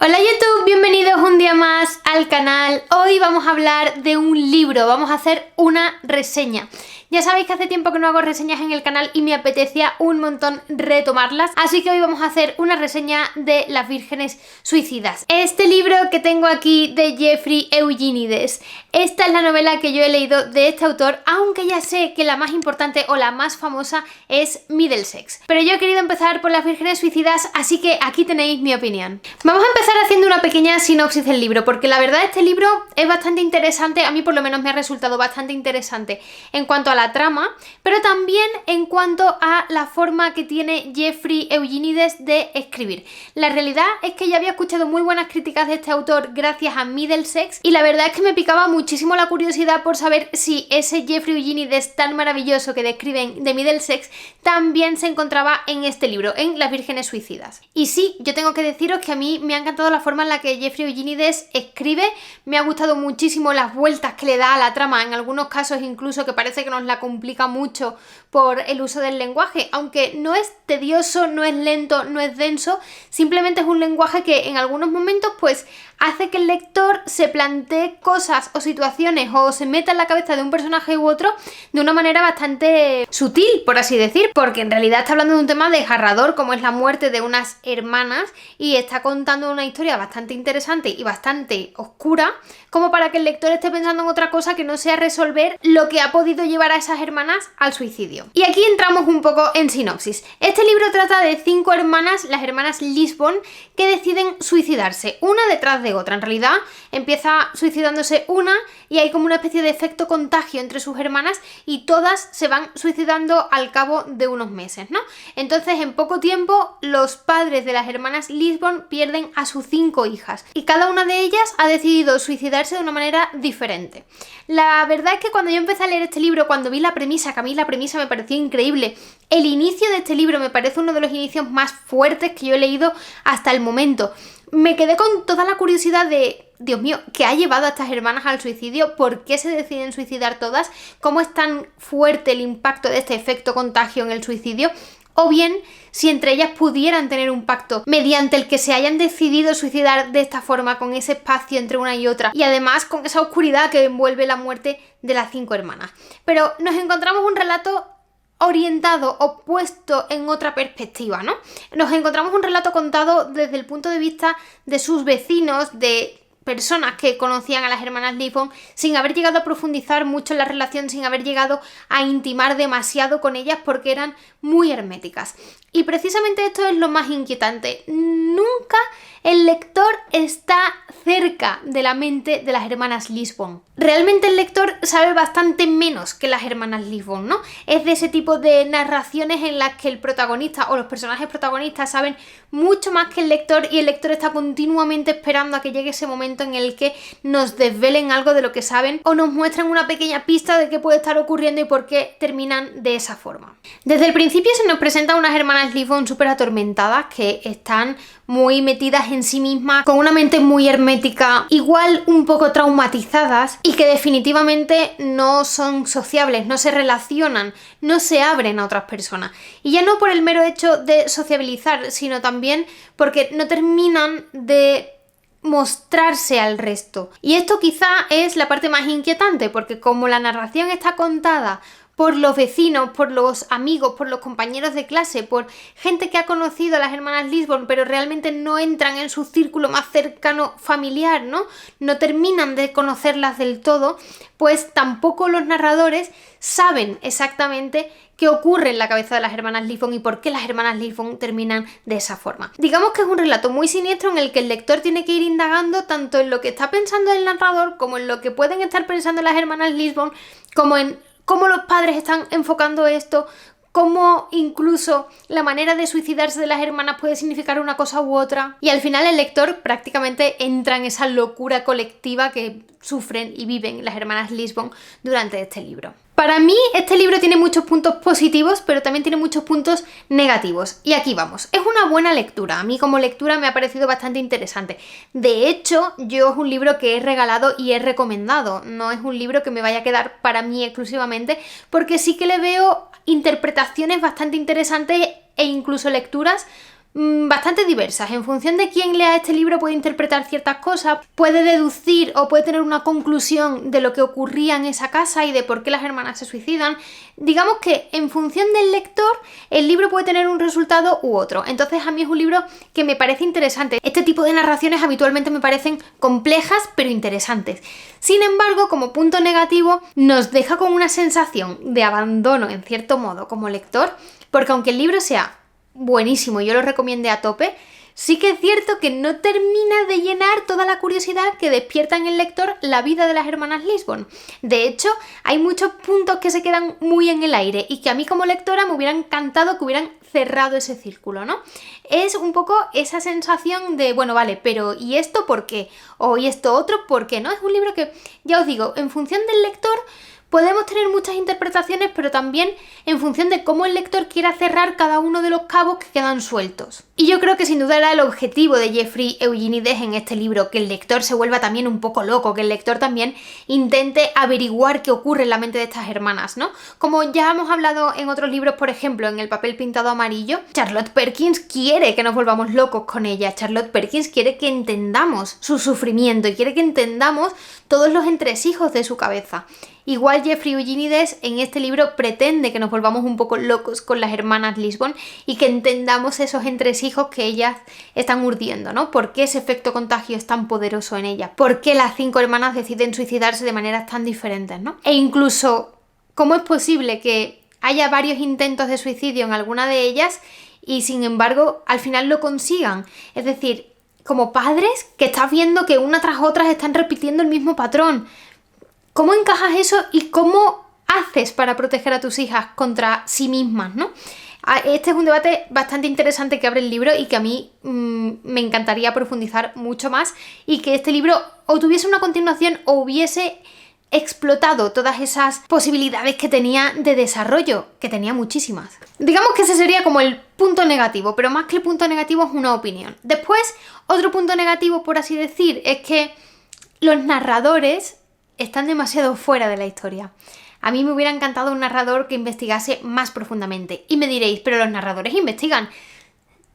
Hola YouTube, bienvenidos un día más al canal. Hoy vamos a hablar de un libro, vamos a hacer una reseña. Ya sabéis que hace tiempo que no hago reseñas en el canal y me apetecía un montón retomarlas, así que hoy vamos a hacer una reseña de Las Vírgenes Suicidas. Este libro que tengo aquí de Jeffrey Eugenides. Esta es la novela que yo he leído de este autor, aunque ya sé que la más importante o la más famosa es Middlesex. Pero yo he querido empezar por Las Vírgenes Suicidas, así que aquí tenéis mi opinión. Vamos a empezar haciendo una pequeña sinopsis del libro, porque la verdad este libro es bastante interesante, a mí por lo menos me ha resultado bastante interesante en cuanto a la trama, pero también en cuanto a la forma que tiene Jeffrey Eugenides de escribir. La realidad es que ya había escuchado muy buenas críticas de este autor gracias a Middlesex y la verdad es que me picaba muchísimo la curiosidad por saber si ese Jeffrey Eugenides tan maravilloso que describen de Middlesex también se encontraba en este libro, en Las Vírgenes Suicidas. Y sí, yo tengo que deciros que a mí me ha encantado la forma en la que Jeffrey Eugenides escribe, me ha gustado muchísimo las vueltas que le da a la trama, en algunos casos incluso que parece que nos la complica mucho por el uso del lenguaje, aunque no es tedioso, no es lento, no es denso, simplemente es un lenguaje que en algunos momentos pues hace que el lector se plantee cosas o situaciones o se meta en la cabeza de un personaje u otro de una manera bastante sutil, por así decir, porque en realidad está hablando de un tema desgarrador como es la muerte de unas hermanas y está contando una historia bastante interesante y bastante oscura como para que el lector esté pensando en otra cosa que no sea resolver lo que ha podido llevar a esas hermanas al suicidio. Y aquí entramos un poco en sinopsis. Este libro trata de 5 hermanas, las hermanas Lisbon, que deciden suicidarse, una detrás de otra. En realidad empieza suicidándose una y hay como una especie de efecto contagio entre sus hermanas y todas se van suicidando al cabo de unos meses, ¿no? Entonces en poco tiempo los padres de las hermanas Lisbon pierden a sus 5 hijas y cada una de ellas ha decidido suicidarse de una manera diferente. La verdad es que cuando yo empecé a leer este libro, cuando vi la premisa, que a mí la premisa me pareció increíble, el inicio de este libro me parece uno de los inicios más fuertes que yo he leído hasta el momento. Me quedé con toda la curiosidad de, Dios mío, ¿qué ha llevado a estas hermanas al suicidio? ¿Por qué se deciden suicidar todas? ¿Cómo es tan fuerte el impacto de este efecto contagio en el suicidio? O bien, si entre ellas pudieran tener un pacto mediante el que se hayan decidido suicidar de esta forma, con ese espacio entre una y otra, y además con esa oscuridad que envuelve la muerte de las 5 hermanas. Pero nos encontramos un relato orientado o puesto en otra perspectiva, ¿no? Nos encontramos un relato contado desde el punto de vista de sus vecinos, de personas que conocían a las hermanas Lisbon sin haber llegado a profundizar mucho en la relación, sin haber llegado a intimar demasiado con ellas porque eran muy herméticas. Y precisamente esto es lo más inquietante. Nunca el lector está cerca de la mente de las hermanas Lisbon. Realmente el lector sabe bastante menos que las hermanas Lisbon, ¿no? Es de ese tipo de narraciones en las que el protagonista o los personajes protagonistas saben mucho más que el lector y el lector está continuamente esperando a que llegue ese momento en el que nos desvelen algo de lo que saben o nos muestren una pequeña pista de qué puede estar ocurriendo y por qué terminan de esa forma. Desde el principio se nos presentan unas hermanas Lisbon súper atormentadas que están muy metidas en sí mismas, con una mente muy hermética, igual un poco traumatizadas y que definitivamente no son sociables, no se relacionan, no se abren a otras personas. Y ya no por el mero hecho de sociabilizar, sino también porque no terminan de mostrarse al resto. Y esto quizá es la parte más inquietante, porque como la narración está contada por los vecinos, por los amigos, por los compañeros de clase, por gente que ha conocido a las hermanas Lisbon, pero realmente no entran en su círculo más cercano familiar, ¿no? No terminan de conocerlas del todo, pues tampoco los narradores saben exactamente qué ocurre en la cabeza de las hermanas Lisbon y por qué las hermanas Lisbon terminan de esa forma. Digamos que es un relato muy siniestro en el que el lector tiene que ir indagando tanto en lo que está pensando el narrador, como en lo que pueden estar pensando las hermanas Lisbon, como en cómo los padres están enfocando esto, cómo incluso la manera de suicidarse de las hermanas puede significar una cosa u otra. Y al final el lector prácticamente entra en esa locura colectiva que sufren y viven las hermanas Lisbon durante este libro. Para mí este libro tiene muchos puntos positivos, pero también tiene muchos puntos negativos. Y aquí vamos. Es una buena lectura. A mí como lectura me ha parecido bastante interesante. De hecho, yo es un libro que he regalado y he recomendado. No es un libro que me vaya a quedar para mí exclusivamente, porque sí que le veo interpretaciones bastante interesantes e incluso lecturas bastante diversas. En función de quién lea este libro puede interpretar ciertas cosas, puede deducir o puede tener una conclusión de lo que ocurría en esa casa y de por qué las hermanas se suicidan. Digamos que en función del lector el libro puede tener un resultado u otro. Entonces a mí es un libro que me parece interesante. Este tipo de narraciones habitualmente me parecen complejas pero interesantes. Sin embargo, como punto negativo, nos deja con una sensación de abandono en cierto modo como lector, porque aunque el libro sea buenísimo, yo lo recomiendo a tope, sí que es cierto que no termina de llenar toda la curiosidad que despierta en el lector la vida de las hermanas Lisbon. De hecho, hay muchos puntos que se quedan muy en el aire y que a mí como lectora me hubiera encantado que hubieran cerrado ese círculo, ¿no? Es un poco esa sensación de, bueno, vale, pero ¿y esto por qué? O ¿y esto otro por qué? ¿No? Es un libro que, ya os digo, en función del lector podemos tener muchas interpretaciones, pero también en función de cómo el lector quiera cerrar cada uno de los cabos que quedan sueltos. Y yo creo que sin duda era el objetivo de Jeffrey Eugenides en este libro, que el lector se vuelva también un poco loco, que el lector también intente averiguar qué ocurre en la mente de estas hermanas, ¿no? Como ya hemos hablado en otros libros, por ejemplo, en El papel pintado amarillo, Charlotte Perkins quiere que nos volvamos locos con ella. Charlotte Perkins quiere que entendamos su sufrimiento y quiere que entendamos todos los entresijos de su cabeza. Igual Jeffrey Eugenides en este libro pretende que nos volvamos un poco locos con las hermanas Lisbon y que entendamos esos entresijos que ellas están urdiendo, ¿no? ¿Por qué ese efecto contagio es tan poderoso en ellas? ¿Por qué las 5 hermanas deciden suicidarse de maneras tan diferentes, ¿no? E incluso, ¿cómo es posible que haya varios intentos de suicidio en alguna de ellas y sin embargo al final lo consigan? Es decir, como padres que estás viendo que una tras otra están repitiendo el mismo patrón. ¿Cómo encajas eso y cómo haces para proteger a tus hijas contra sí mismas, ¿no? Este es un debate bastante interesante que abre el libro y que a mí me encantaría profundizar mucho más y que este libro o tuviese una continuación o hubiese explotado todas esas posibilidades que tenía de desarrollo, que tenía muchísimas. Digamos que ese sería como el punto negativo, pero más que el punto negativo es una opinión. Después, otro punto negativo, por así decir, es que los narradores están demasiado fuera de la historia. A mí me hubiera encantado un narrador que investigase más profundamente. Y me diréis, pero los narradores investigan.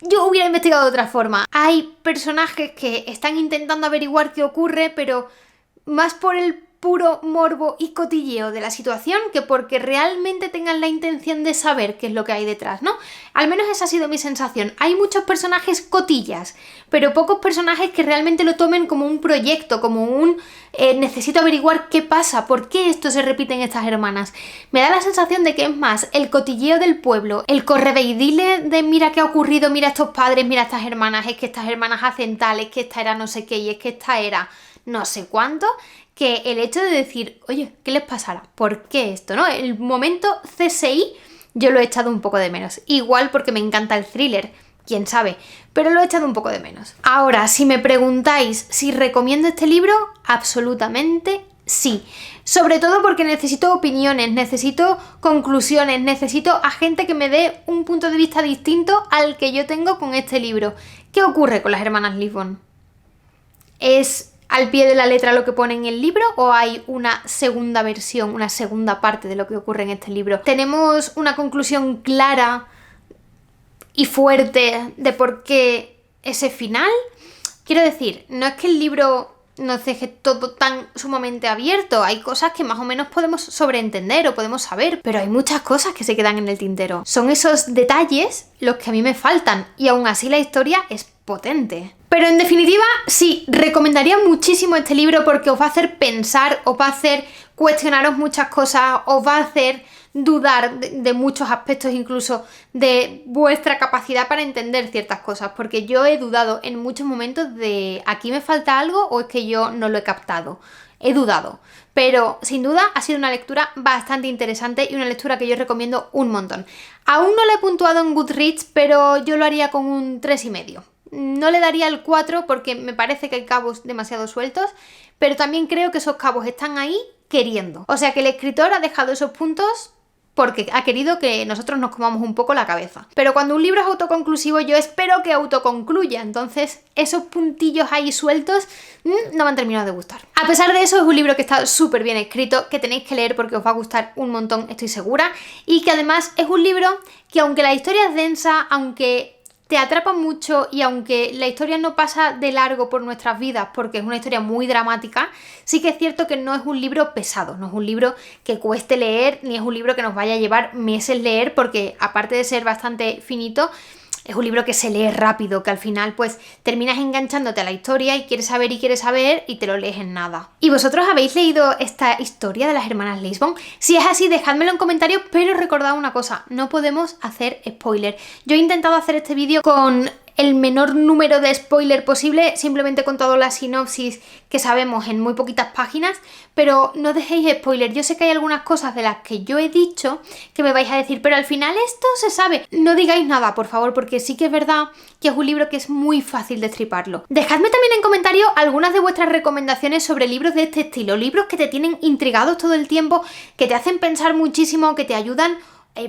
Yo hubiera investigado de otra forma. Hay personajes que están intentando averiguar qué ocurre, pero más por el puro morbo y cotilleo de la situación que porque realmente tengan la intención de saber qué es lo que hay detrás, ¿no? Al menos esa ha sido mi sensación. Hay muchos personajes cotillas, pero pocos personajes que realmente lo tomen como un proyecto, como un necesito averiguar qué pasa, por qué esto se repite en estas hermanas. Me da la sensación de que es más el cotilleo del pueblo, el correveidile de mira qué ha ocurrido, mira estos padres, mira estas hermanas, es que estas hermanas hacen tal, es que esta era no sé qué y es que esta era no sé cuánto, que el hecho de decir, oye, ¿qué les pasará? ¿Por qué esto? ¿No? El momento CSI yo lo he echado un poco de menos. Igual porque me encanta el thriller, quién sabe, pero lo he echado un poco de menos. Ahora, si me preguntáis si recomiendo este libro, absolutamente sí. Sobre todo porque necesito opiniones, necesito conclusiones, necesito a gente que me dé un punto de vista distinto al que yo tengo con este libro. ¿Qué ocurre con las hermanas Lisbon? ¿Es al pie de la letra lo que pone en el libro o hay una segunda versión, una segunda parte de lo que ocurre en este libro? ¿Tenemos una conclusión clara y fuerte de por qué ese final? Quiero decir, no es que el libro nos deje todo tan sumamente abierto, hay cosas que más o menos podemos sobreentender o podemos saber, pero hay muchas cosas que se quedan en el tintero. Son esos detalles los que a mí me faltan y aún así la historia es potente. Pero en definitiva, sí, recomendaría muchísimo este libro porque os va a hacer pensar, os va a hacer cuestionaros muchas cosas, os va a hacer dudar de muchos aspectos, incluso de vuestra capacidad para entender ciertas cosas, porque yo he dudado en muchos momentos de ¿aquí me falta algo o es que yo no lo he captado? He dudado, pero sin duda ha sido una lectura bastante interesante y una lectura que yo recomiendo un montón. Aún no la he puntuado en Goodreads, pero yo lo haría con un 3,5. No le daría el 4 porque me parece que hay cabos demasiado sueltos, pero también creo que esos cabos están ahí queriendo. O sea que el escritor ha dejado esos puntos porque ha querido que nosotros nos comamos un poco la cabeza. Pero cuando un libro es autoconclusivo yo espero que autoconcluya, entonces esos puntillos ahí sueltos no me han terminado de gustar. A pesar de eso es un libro que está súper bien escrito, que tenéis que leer porque os va a gustar un montón, estoy segura, y que además es un libro que aunque la historia es densa, aunque te atrapa mucho y aunque la historia no pasa de largo por nuestras vidas porque es una historia muy dramática, sí que es cierto que no es un libro pesado, no es un libro que cueste leer ni es un libro que nos vaya a llevar meses leer porque aparte de ser bastante finito, es un libro que se lee rápido, que al final pues terminas enganchándote a la historia y quieres saber y te lo lees en nada. ¿Y vosotros habéis leído esta historia de las hermanas Lisbon? Si es así, dejádmelo en comentarios, pero recordad una cosa, no podemos hacer spoiler. Yo he intentado hacer este vídeo con el menor número de spoiler posible, simplemente he contado la sinopsis que sabemos en muy poquitas páginas, pero no dejéis spoiler. Yo sé que hay algunas cosas de las que yo he dicho que me vais a decir, pero al final esto se sabe. No digáis nada, por favor, porque sí que es verdad que es un libro que es muy fácil destriparlo. Dejadme también en comentarios algunas de vuestras recomendaciones sobre libros de este estilo, libros que te tienen intrigados todo el tiempo, que te hacen pensar muchísimo, que te ayudan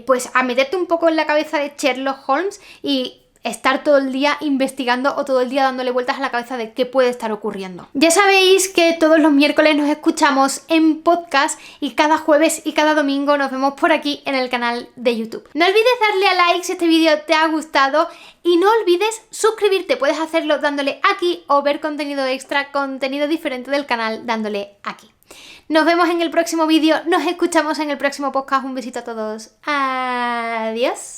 pues a meterte un poco en la cabeza de Sherlock Holmes y estar todo el día investigando o todo el día dándole vueltas a la cabeza de qué puede estar ocurriendo. Ya sabéis que todos los miércoles nos escuchamos en podcast y cada jueves y cada domingo nos vemos por aquí en el canal de YouTube. No olvides darle a like si este vídeo te ha gustado y no olvides suscribirte. Puedes hacerlo dándole aquí o ver contenido extra, contenido diferente del canal dándole aquí. Nos vemos en el próximo vídeo, nos escuchamos en el próximo podcast. Un besito a todos. Adiós.